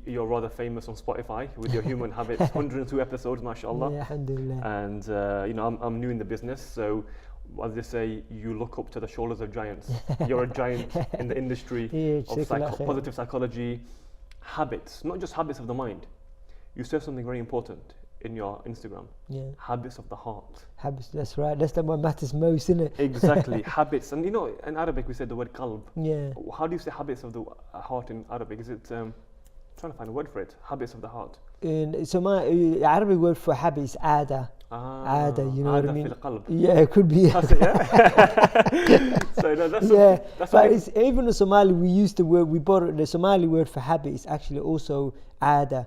you're rather famous on Spotify with your human habits, 102 episodes, mashallah. Yeah, alhamdulillah. And you know, I'm new in the business, so as they say, you look up to the shoulders of giants. You're a giant in the industry of positive psychology, habits, not just habits of the mind. You said something very important in your Instagram. Yeah. Habits of the heart. Habits, that's right. That's the one matters most, isn't it? Exactly, habits. And you know, in Arabic we said the word qalb. Yeah. How do you say habits of the heart in Arabic? Is it, trying to find a word for it, habits of the heart? So my Arabic word for habit is ada. Ada, you know what I mean? Yeah, it could be. That's it, yeah? So no, that's but it's, even in Somali we use the word, we borrowed the Somali word for habit is actually also ada.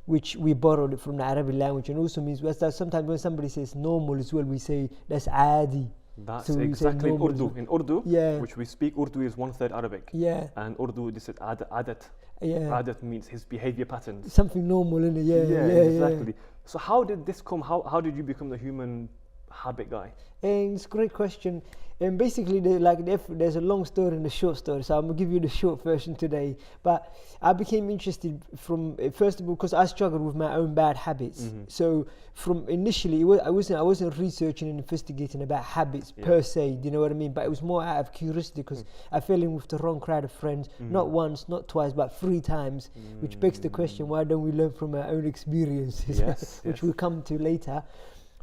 Which we borrowed it from the Arabic language, and also means sometimes when somebody says normal as well, we say that's adi. That's so exactly in Urdu. In Urdu, yeah, which we speak, Urdu is 1/3 Arabic. Yeah. And Urdu, this is adat. Yeah. Adat means his behavior patterns. Something normal, innit? Yeah, exactly. Yeah. So how did this come? How did you become the human habit guy? It's a great question. And basically, there's a long story and a short story, so I'm gonna give you the short version today. But I became interested from first of all because I struggled with my own bad habits. So from initially, I wasn't researching and investigating about habits per se. Do you know what I mean? But it was more out of curiosity because I fell in with the wrong crowd of friends, not once, not twice, but 3 times. Which begs the question: why don't we learn from our own experiences, which we'll come to later?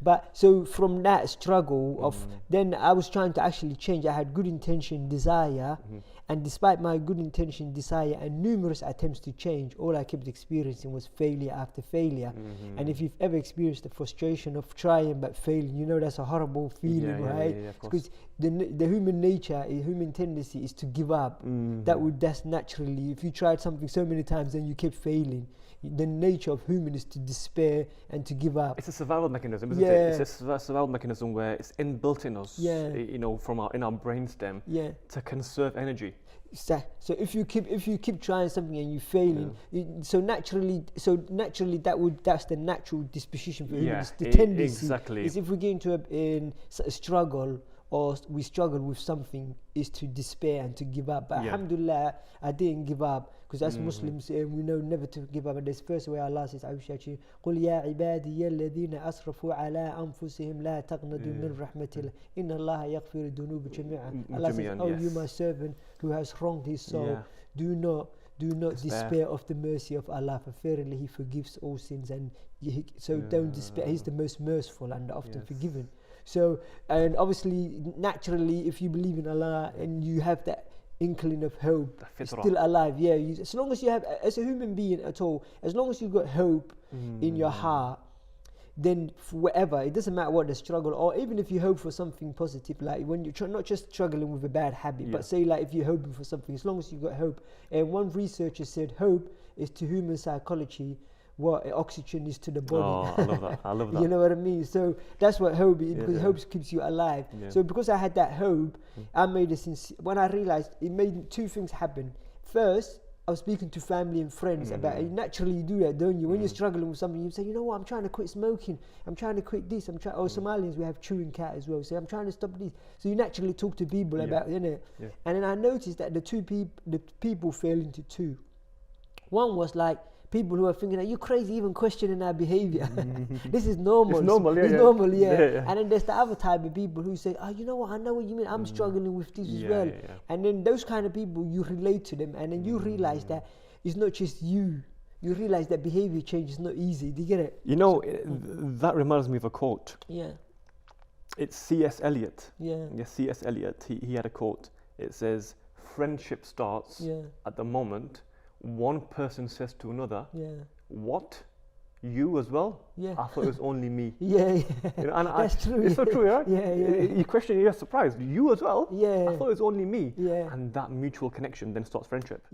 But so from that struggle of then I was trying to actually change. I had good intention, desire, and despite my good intention, desire, and numerous attempts to change, all I kept experiencing was failure after failure. And if you've ever experienced the frustration of trying but failing, you know that's a horrible feeling, right? Because the human nature, human tendency is to give up. That's naturally, if you tried something so many times and you kept failing, the nature of human is to despair and to give up. It's a survival mechanism, isn't it? It's a survival mechanism where it's inbuilt in us, you know, in our brainstem, to conserve energy. So if you keep trying something and you failing, so naturally that's the natural disposition for humans. The tendency is if we get into a struggle or we struggle with something is to despair and to give up. But alhamdulillah, I didn't give up because as Muslims we know never to give up. And this first way Allah says, قُلْ يَا عِبَادِيَ الَّذِينَ أَسْرَفُوا عَلَىٰ أَنفُسِهِمْ لَا تَقْنَطُوا مِنْ رَحْمَةِ اللَّهِ إِنَّ اللَّهَ يَغْفِرُ الذُّنُوبَ جَمِيعًا. Allah says, oh you my servant who has wronged his soul, do not despair of the mercy of Allah, for verily He forgives all sins. And don't despair. He's the most merciful and often forgiven. So, and obviously, naturally, if you believe in Allah and you have that inkling of hope, you're still alive. Yeah, as long as you have, as a human being at all, as long as you've got hope in your heart, then whatever, it doesn't matter what the struggle, or even if you hope for something positive, like when you're not just struggling with a bad habit, but say like if you're hoping for something, as long as you've got hope. And one researcher said hope is to human psychology what oxygen is to the body. Oh, I love that. You know what I mean? So that's what hope is, because hope keeps you alive. So because I had that hope, I made when I realized, it made 2 things happen. First, I was speaking to family and friends about it. Naturally you do that, don't you? When you're struggling with something, you say, you know what, I'm trying to quit smoking, I'm trying to quit this, Somalians, we have chewing cat as well, so I'm trying to stop this. So you naturally talk to people about it, innit? And then I noticed that the people fell into 2. One was like, people who are thinking, are you crazy even questioning our behavior? This is normal. It's normal, It's normal, yeah. And then there's the other type of people who say, oh, you know what, I know what you mean, I'm struggling with this as well. And then those kind of people, you relate to them, and then you realize that it's not just you. You realize that behavior change is not easy. Do you get it? You know, that reminds me of a quote. Yeah. It's C.S. Eliot. Yeah. C.S. Eliot, he had a quote. It says, friendship starts at the moment one person says to another, what? You as well? I thought it was only me. You know, and that's true. It's so true, right? You question, you're surprised. You as well? I thought it was only me. And that mutual connection then starts friendship.